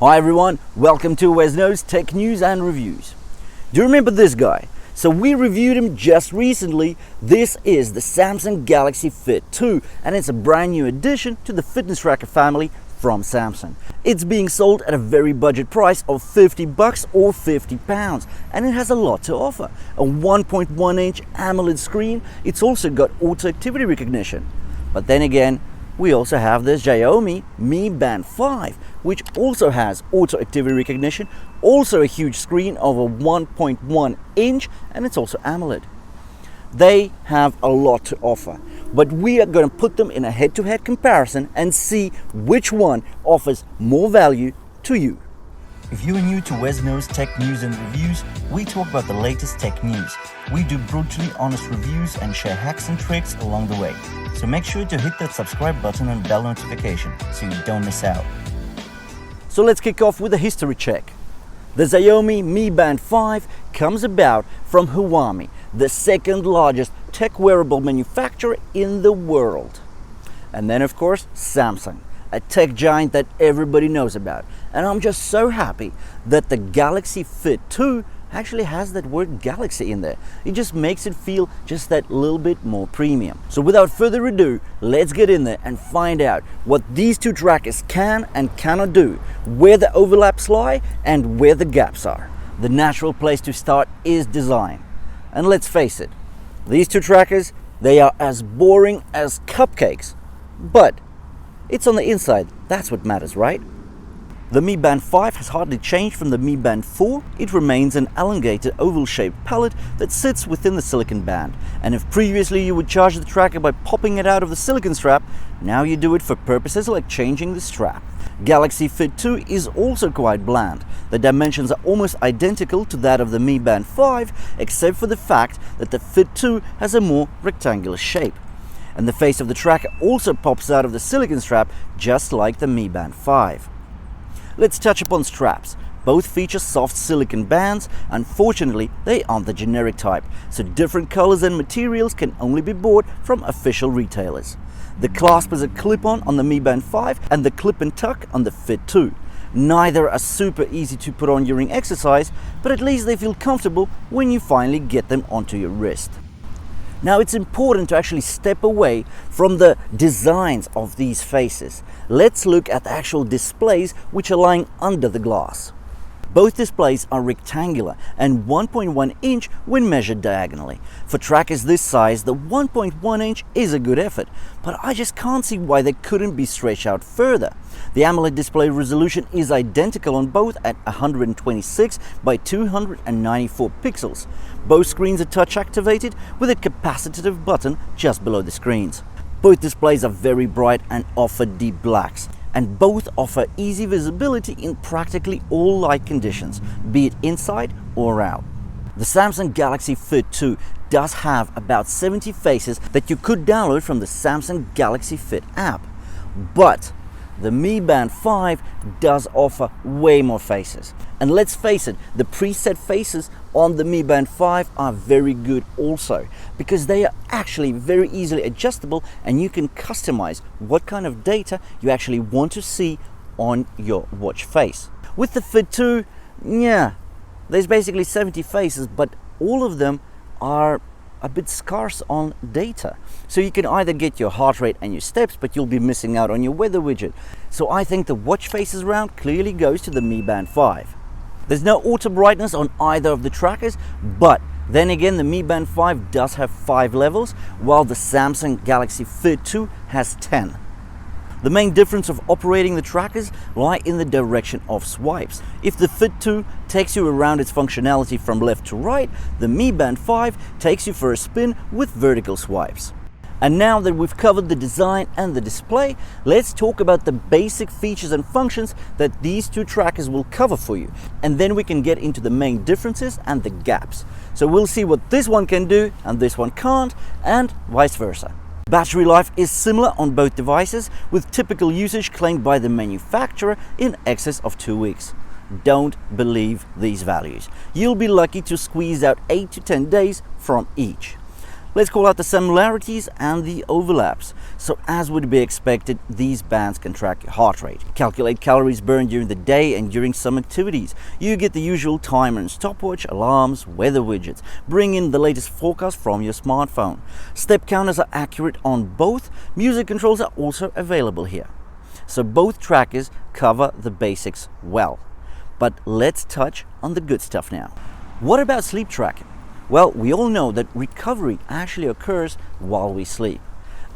Hi everyone, welcome to Wesno's Tech News and Reviews. Do you remember this guy? So we reviewed him just recently. This is the Samsung Galaxy Fit 2 and it's a brand new addition to the fitness tracker family from Samsung. It's being sold at a very budget price of $50 or £50 and it has a lot to offer. A 1.1-inch AMOLED screen, it's also got auto activity recognition. But then again, we also have this Xiaomi Mi Band 5, which also has auto activity recognition, also a huge screen of a 1.1 inch, and it's also AMOLED. They have a lot to offer, but we are going to put them in a head-to-head comparison and see which one offers more value to you. If you are new to Wesno's Tech News and Reviews, we talk about the latest tech news. We do brutally honest reviews and share hacks and tricks along the way. So make sure to hit that subscribe button and bell notification so you don't miss out. So let's kick off with a history check. The Xiaomi Mi Band 5 comes about from Huami, the second largest tech wearable manufacturer in the world. And then of course Samsung, a tech giant that everybody knows about. And I'm just so happy that the Galaxy Fit 2 actually has that word Galaxy in there. It just makes it feel just that little bit more premium. So without further ado, let's get in there and find out what these two trackers can and cannot do, where the overlaps lie and where the gaps are. The natural place to start is design. And let's face it, these two trackers, they are as boring as cupcakes, but it's on the inside, that's what matters, right? The Mi Band 5 has hardly changed from the Mi Band 4. It remains an elongated oval-shaped pellet that sits within the silicon band. And if previously you would charge the tracker by popping it out of the silicon strap, now you do it for purposes like changing the strap. Galaxy Fit 2 is also quite bland. The dimensions are almost identical to that of the Mi Band 5, except for the fact that the Fit 2 has a more rectangular shape. And the face of the tracker also pops out of the silicon strap, just like the Mi Band 5. Let's touch upon straps. Both feature soft silicon bands. Unfortunately, they aren't the generic type, so different colors and materials can only be bought from official retailers. The clasp is a clip-on the Mi Band 5 and the clip and tuck on the Fit 2. Neither are super easy to put on during exercise, but at least they feel comfortable when you finally get them onto your wrist. Now it's important to actually step away from the designs of these faces. Let's look at the actual displays which are lying under the glass. Both displays are rectangular and 1.1 inch when measured diagonally. For trackers this size, the 1.1 inch is a good effort, but I just can't see why they couldn't be stretched out further. The AMOLED display resolution is identical on both at 126 by 294 pixels. Both screens are touch activated with a capacitive button just below the screens. Both displays are very bright and offer deep blacks, and both offer easy visibility in practically all light conditions, be it inside or out. The Samsung Galaxy Fit 2 does have about 70 faces that you could download from the Samsung Galaxy Fit app, but the Mi Band 5 does offer way more faces. And let's face it, the preset faces on the Mi Band 5 are very good also, because they are actually very easily adjustable and you can customize what kind of data you actually want to see on your watch face. With the Fit 2, there's basically 70 faces, but all of them are a bit scarce on data. So you can either get your heart rate and your steps, but you'll be missing out on your weather widget. So I think the watch faces round clearly goes to the Mi Band 5. There's no auto brightness on either of the trackers, but then again the Mi Band 5 does have 5 levels, while the Samsung Galaxy Fit 2 has 10. The main difference of operating the trackers lie in the direction of swipes. If the Fit 2 takes you around its functionality from left to right, the Mi Band 5 takes you for a spin with vertical swipes. And now that we've covered the design and the display, let's talk about the basic features and functions that these two trackers will cover for you. And then we can get into the main differences and the gaps. So we'll see what this one can do and this one can't, and vice versa. Battery life is similar on both devices, with typical usage claimed by the manufacturer in excess of 2 weeks. Don't believe these values. You'll be lucky to squeeze out 8 to 10 days from each. Let's call out the similarities and the overlaps. So as would be expected, these bands can track your heart rate, calculate calories burned during the day and during some activities. You get the usual timer and stopwatch, alarms, weather widgets, bring in the latest forecast from your smartphone. Step counters are accurate on both. Music controls are also available here. So both trackers cover the basics well. But let's touch on the good stuff now. What about sleep tracking? Well, we all know that recovery actually occurs while we sleep.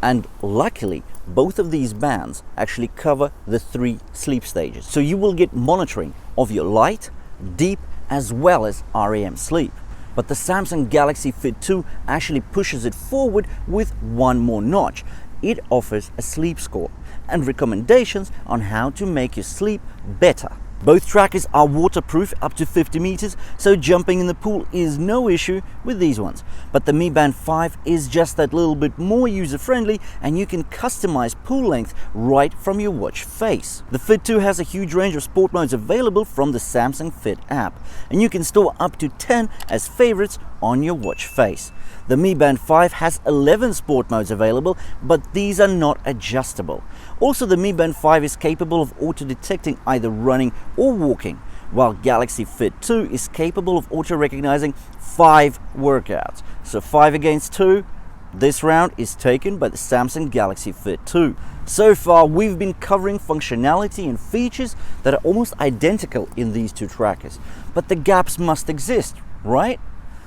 And luckily, both of these bands actually cover the 3 sleep stages. So you will get monitoring of your light, deep, as well as REM sleep. But the Samsung Galaxy Fit 2 actually pushes it forward with one more notch. It offers a sleep score and recommendations on how to make your sleep better. Both trackers are waterproof up to 50 meters, so jumping in the pool is no issue with these ones. But the Mi Band 5 is just that little bit more user-friendly, and you can customize pool length right from your watch face. The Fit 2 has a huge range of sport modes available from the Samsung Fit app, and you can store up to 10 as favorites on your watch face. The Mi Band 5 has 11 sport modes available, but these are not adjustable. Also, the Mi Band 5 is capable of auto-detecting either running or walking, while Galaxy Fit 2 is capable of auto-recognizing 5 workouts. So 5 against 2, this round is taken by the Samsung Galaxy Fit 2. So far, we've been covering functionality and features that are almost identical in these two trackers, but the gaps must exist, right?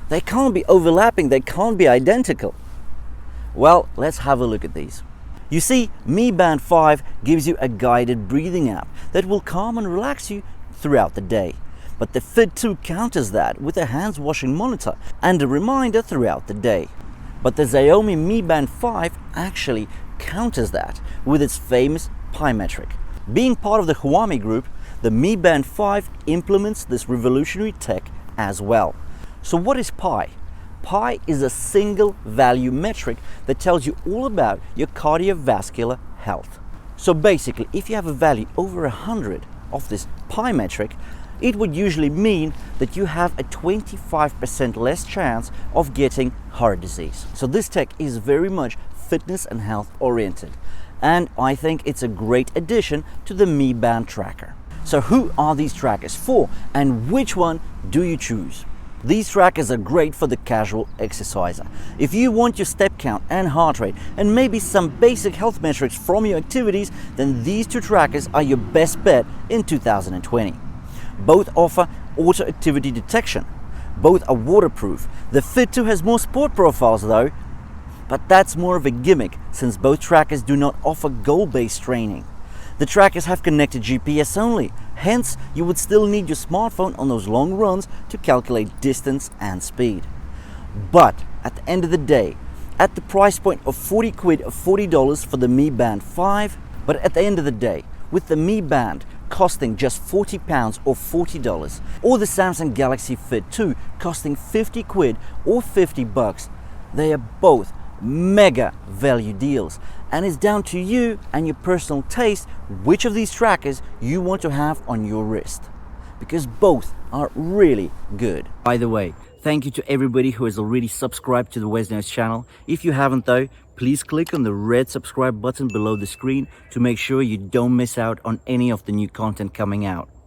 They can't be overlapping, they can't be identical. Well, let's have a look at these. You see, Mi Band 5 gives you a guided breathing app that will calm and relax you throughout the day. But the Fit 2 counters that with a hands washing monitor and a reminder throughout the day. But the Xiaomi Mi Band 5 actually counters that with its famous Pi metric. Being part of the Huami group, the Mi Band 5 implements this revolutionary tech as well. So what is Pi? Pi is a single value metric that tells you all about your cardiovascular health. So basically, if you have a value over 100 of this Pi metric, it would usually mean that you have a 25% less chance of getting heart disease. So this tech is very much fitness and health oriented, and I think it's a great addition to the Mi Band tracker. So who are these trackers for, and which one do you choose? These trackers are great for the casual exerciser. If you want your step count and heart rate and maybe some basic health metrics from your activities, then these two trackers are your best bet in 2020. Both offer auto activity detection. Both are waterproof. The Fit 2 has more sport profiles though, but that's more of a gimmick since both trackers do not offer goal-based training. The trackers have connected GPS only, hence you would still need your smartphone on those long runs to calculate distance and speed. But at the end of the day, at the price point of 40 quid or $40 for the Mi Band 5, but at the end of the day, with the Mi Band costing just £40 or $40, or the Samsung Galaxy Fit 2 costing 50 quid or $50, they are both mega value deals, and it's down to you and your personal taste which of these trackers you want to have on your wrist, because both are really good. By the way, thank you to everybody who has already subscribed to the WesNotes channel. If you haven't though, please click on the red subscribe button below the screen to make sure you don't miss out on any of the new content coming out.